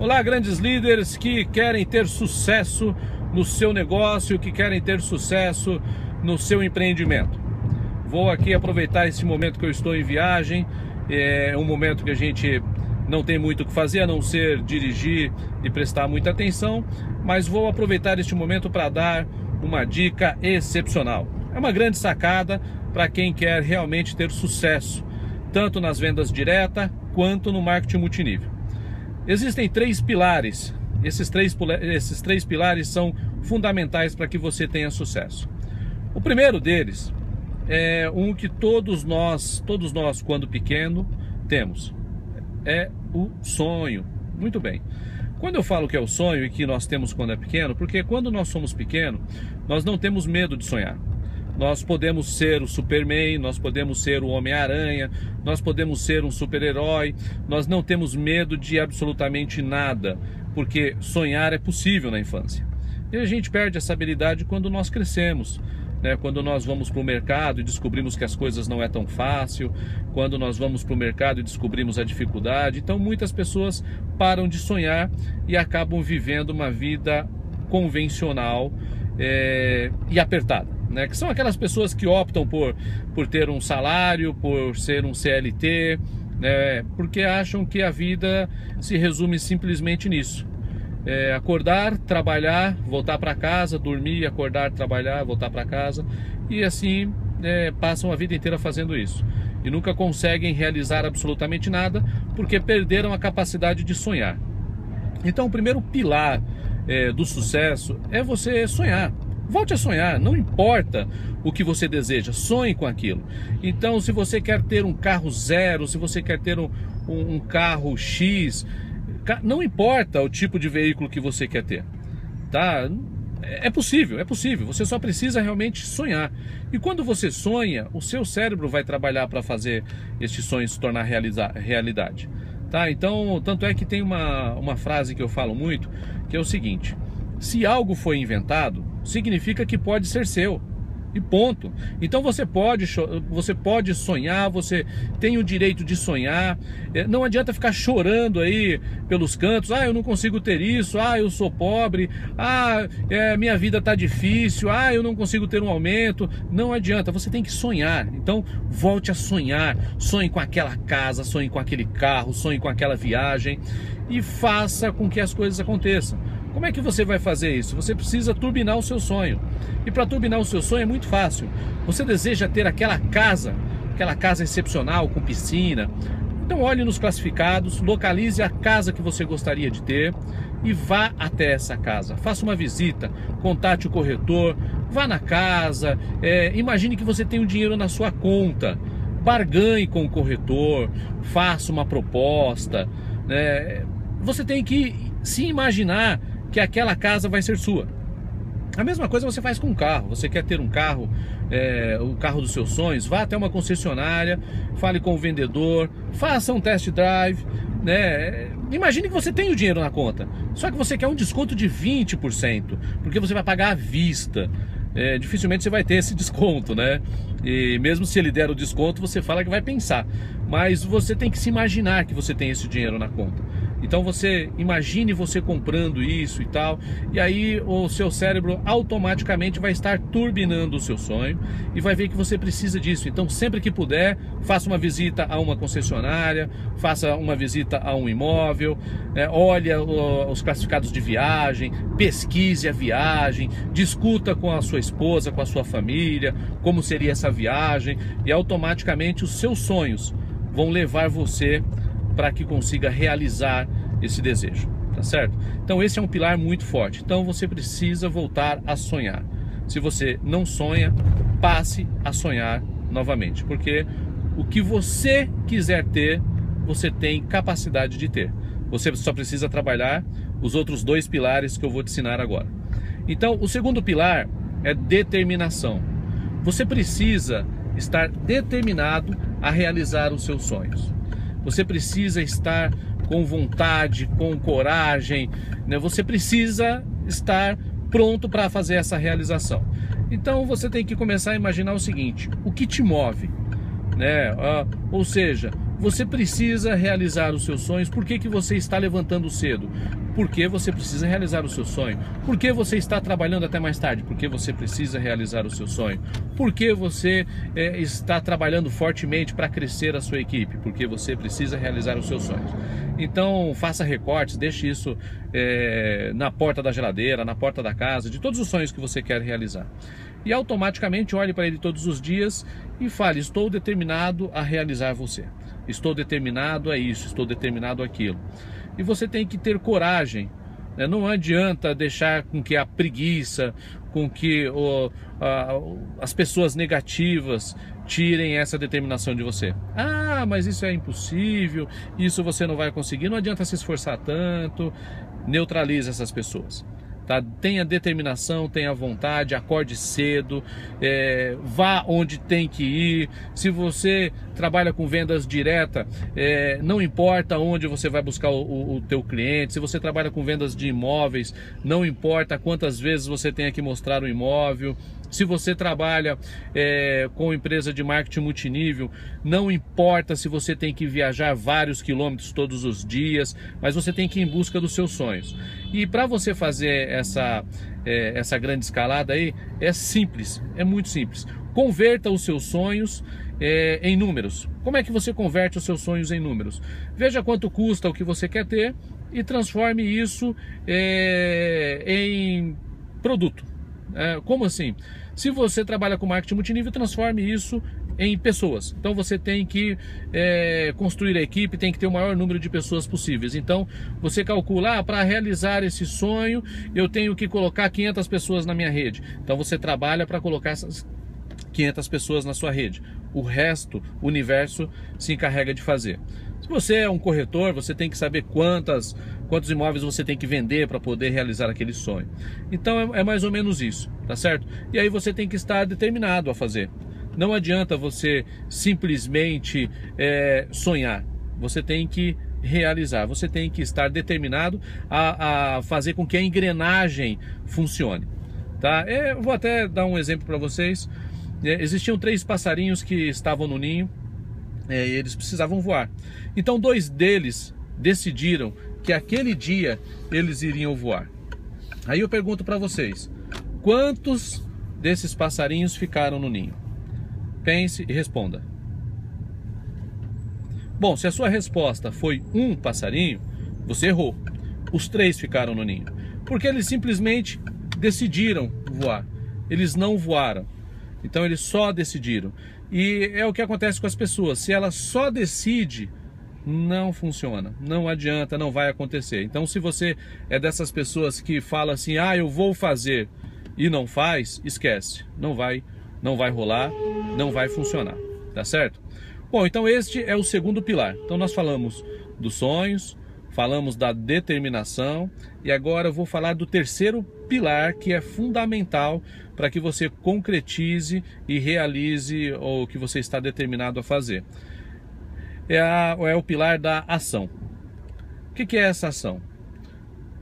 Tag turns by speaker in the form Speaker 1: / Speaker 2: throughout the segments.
Speaker 1: Olá, grandes líderes que querem ter sucesso no seu negócio, que querem ter sucesso no seu empreendimento. Vou aqui aproveitar esse momento que eu estou em viagem, é um momento que a gente não tem muito o que fazer a não ser dirigir e prestar muita atenção, mas vou aproveitar este momento para dar uma dica excepcional. É uma grande sacada para quem quer realmente ter sucesso, tanto nas vendas diretas quanto no marketing multinível. Existem três pilares. Esses três pilares são fundamentais para que você tenha sucesso. O primeiro deles é um que todos nós quando pequeno temos. É o sonho. Muito bem. Quando eu falo que é o sonho e que nós temos quando é pequeno, porque quando nós somos pequenos, nós não temos medo de sonhar. Nós podemos ser o Superman, nós podemos ser o Homem-Aranha, nós podemos ser um super-herói, nós não temos medo de absolutamente nada, porque sonhar é possível na infância. E a gente perde essa habilidade quando nós crescemos, né? Quando nós vamos para o mercado e descobrimos que as coisas não é tão fácil, quando nós vamos para o mercado e descobrimos a dificuldade. Então muitas pessoas param de sonhar e acabam vivendo uma vida convencional e apertada. Né, que são aquelas pessoas que optam por ter um salário, por ser um CLT, né, porque acham que a vida se resume simplesmente nisso. Acordar, trabalhar, voltar para casa, dormir, acordar, trabalhar, voltar para casa, e assim passam a vida inteira fazendo isso. E nunca conseguem realizar absolutamente nada, porque perderam a capacidade de sonhar. Então o primeiro pilar do sucesso é você sonhar. Volte a sonhar, não importa o que você deseja, sonhe com aquilo. Então, se você quer ter um carro zero, se você quer ter um carro X, não importa o tipo de veículo que você quer ter, tá? É possível, você só precisa realmente sonhar. E quando você sonha, o seu cérebro vai trabalhar para fazer este sonho se tornar realidade. Tá? Então, tanto é que tem uma frase que eu falo muito, que é o seguinte: se algo foi inventado, significa que pode ser seu. E ponto. Então você pode sonhar, você tem o direito de sonhar. Não adianta ficar chorando aí pelos cantos. Eu não consigo ter isso. Eu sou pobre. Minha vida está difícil. Eu não consigo ter um aumento. Não adianta, você tem que sonhar. Então volte a sonhar. Sonhe com aquela casa, sonhe com aquele carro, sonhe com aquela viagem e faça com que as coisas aconteçam. Como é que você vai fazer isso? Você precisa turbinar o seu sonho. E para turbinar o seu sonho é muito fácil. Você deseja ter aquela casa excepcional com piscina. Então olhe nos classificados, localize a casa que você gostaria de ter e vá até essa casa. Faça uma visita, contate o corretor, vá na casa, imagine que você tem um dinheiro na sua conta. Barganhe com o corretor, faça uma proposta. Você tem que se imaginar que aquela casa vai ser sua. A mesma coisa você faz com um carro. Você quer ter um carro, o carro dos seus sonhos, vá até uma concessionária, fale com o vendedor, faça um test drive, né? Imagine que você tem o dinheiro na conta, só que você quer um desconto de 20%, porque você vai pagar à vista. Dificilmente você vai ter esse desconto, né? E mesmo se ele der o desconto, você fala que vai pensar. Mas você tem que se imaginar que você tem esse dinheiro na conta. Então você imagine você comprando isso e tal, e aí o seu cérebro automaticamente vai estar turbinando o seu sonho e vai ver que você precisa disso. Então sempre que puder, faça uma visita a uma concessionária, faça uma visita a um imóvel, olhe os classificados de viagem, pesquise a viagem, discuta com a sua esposa, com a sua família, como seria essa viagem, e automaticamente os seus sonhos vão levar você para que consiga realizar esse desejo, tá certo? Então esse é um pilar muito forte. Então você precisa voltar a sonhar. Se você não sonha, passe a sonhar novamente, porque o que você quiser ter, você tem capacidade de ter. Você só precisa trabalhar os outros dois pilares que eu vou te ensinar agora. Então o segundo pilar é determinação. Você precisa estar determinado a realizar os seus sonhos. Você precisa estar com vontade, com coragem, né? Você precisa estar pronto para fazer essa realização. Então você tem que começar a imaginar o seguinte: o que te move, né? Ou seja, você precisa realizar os seus sonhos. Por que que você está levantando cedo? Porque você precisa realizar o seu sonho. Por que você está trabalhando até mais tarde? Porque você precisa realizar o seu sonho. Por que você está trabalhando fortemente para crescer a sua equipe? Porque você precisa realizar os seus sonhos. Então faça recortes, deixe isso na porta da geladeira, na porta da casa, de todos os sonhos que você quer realizar. E automaticamente olhe para ele todos os dias e fale: estou determinado a realizar você. Estou determinado a isso, estou determinado a aquilo. E você tem que ter coragem, né? Não adianta deixar com que a preguiça, com que as pessoas negativas tirem essa determinação de você. Ah, mas isso é impossível, isso você não vai conseguir, não adianta se esforçar tanto. Neutralize essas pessoas. Tá? Tenha determinação, tenha vontade, acorde cedo, vá onde tem que ir. Se você trabalha com vendas direta, não importa onde você vai buscar o teu cliente. Se você trabalha com vendas de imóveis, não importa quantas vezes você tenha que mostrar o imóvel. Se você trabalha com empresa de marketing multinível, não importa se você tem que viajar vários quilômetros todos os dias, mas você tem que ir em busca dos seus sonhos. E para você fazer essa grande escalada aí, é simples, é muito simples. Converta os seus sonhos em números. Como é que você converte os seus sonhos em números? Veja quanto custa o que você quer ter e transforme isso em produto. Como assim? Se você trabalha com marketing multinível, transforme isso em pessoas. Então você tem que construir a equipe, tem que ter o maior número de pessoas possíveis. Então você calcula, para realizar esse sonho eu tenho que colocar 500 pessoas na minha rede. Então você trabalha para colocar essas 500 pessoas na sua rede. O resto, o universo se encarrega de fazer. Se você é um corretor, você tem que saber quantos imóveis você tem que vender para poder realizar aquele sonho. Então é mais ou menos isso, tá certo? E aí você tem que estar determinado a fazer. Não adianta você simplesmente sonhar. Você tem que realizar. Você tem que estar determinado a fazer com que a engrenagem funcione. Tá? Eu vou até dar um exemplo para vocês. Existiam 3 passarinhos que estavam no ninho. E eles precisavam voar. Então 2 deles decidiram que aquele dia eles iriam voar. Aí eu pergunto para vocês: quantos desses passarinhos ficaram no ninho? Pense e responda. Bom, se a sua resposta foi 1 passarinho, você errou. Os 3 ficaram no ninho, porque eles simplesmente decidiram voar. Eles não voaram. Então eles só decidiram. E é o que acontece com as pessoas. Se ela só decide, não funciona, não adianta, não vai acontecer. Então se você é dessas pessoas que fala assim: ah, eu vou fazer, e não faz, esquece, não vai rolar, não vai funcionar, tá certo? Bom, então este é o segundo pilar. Então nós falamos dos sonhos, falamos da determinação, e agora eu vou falar do terceiro pilar, que é fundamental para que você concretize e realize o que você está determinado a fazer. É o pilar da ação. O que é essa ação?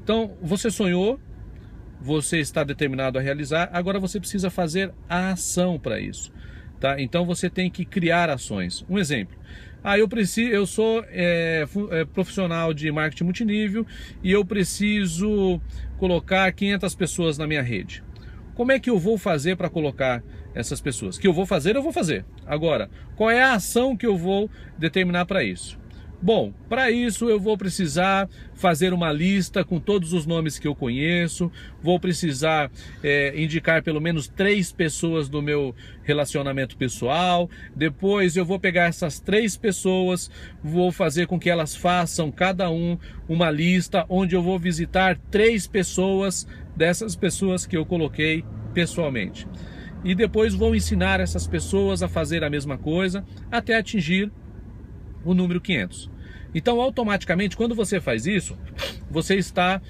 Speaker 1: Então, você sonhou, você está determinado a realizar, agora você precisa fazer a ação para isso. Tá? Então você tem que criar ações. Um exemplo: eu sou profissional de marketing multinível e eu preciso colocar 500 pessoas na minha rede. Como é que eu vou fazer para colocar essas pessoas? Que eu vou fazer, eu vou fazer. Agora, qual é a ação que eu vou determinar para isso? Bom, para isso eu vou precisar fazer uma lista com todos os nomes que eu conheço, vou precisar indicar pelo menos 3 pessoas do meu relacionamento pessoal. Depois eu vou pegar essas 3 pessoas, vou fazer com que elas façam cada uma lista onde eu vou visitar 3 pessoas dessas pessoas que eu coloquei pessoalmente. E depois vou ensinar essas pessoas a fazer a mesma coisa até atingir o número 500. Então, automaticamente, quando você faz isso, você está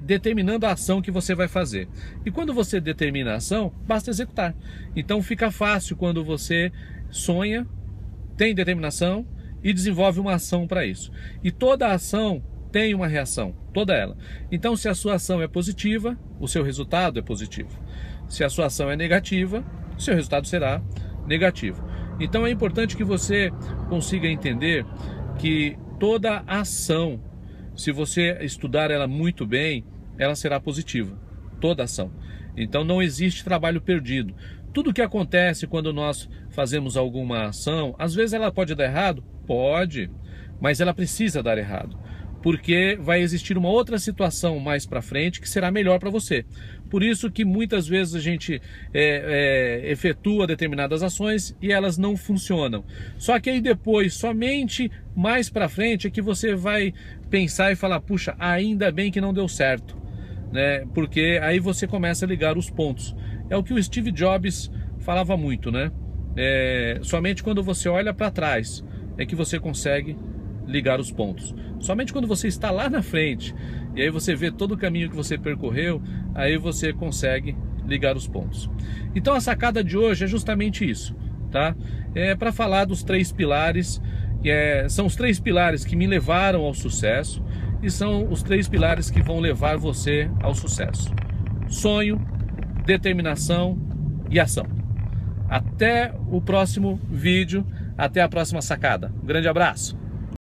Speaker 1: determinando a ação que você vai fazer. E quando você determina a ação, basta executar. Então, fica fácil quando você sonha, tem determinação e desenvolve uma ação para isso. E toda ação tem uma reação, toda ela. Então, se a sua ação é positiva, o seu resultado é positivo. Se a sua ação é negativa, o seu resultado será negativo. Então é importante que você consiga entender que toda ação, se você estudar ela muito bem, ela será positiva, toda ação. Então não existe trabalho perdido. Tudo que acontece quando nós fazemos alguma ação, às vezes ela pode dar errado? Pode, mas ela precisa dar errado, porque vai existir uma outra situação mais para frente que será melhor para você. Por isso que muitas vezes a gente efetua determinadas ações e elas não funcionam. Só que aí depois, somente mais para frente, é que você vai pensar e falar, puxa, ainda bem que não deu certo, né? Porque aí você começa a ligar os pontos. É o que o Steve Jobs falava muito, né? Somente quando você olha para trás é que você consegue ligar os pontos. Somente quando você está lá na frente e aí você vê todo o caminho que você percorreu, aí você consegue ligar os pontos. Então a sacada de hoje é justamente isso, tá? Para falar dos 3 pilares, são os 3 pilares que me levaram ao sucesso e são os 3 pilares que vão levar você ao sucesso: sonho, determinação e ação. Até o próximo vídeo, até a próxima sacada. Um grande abraço!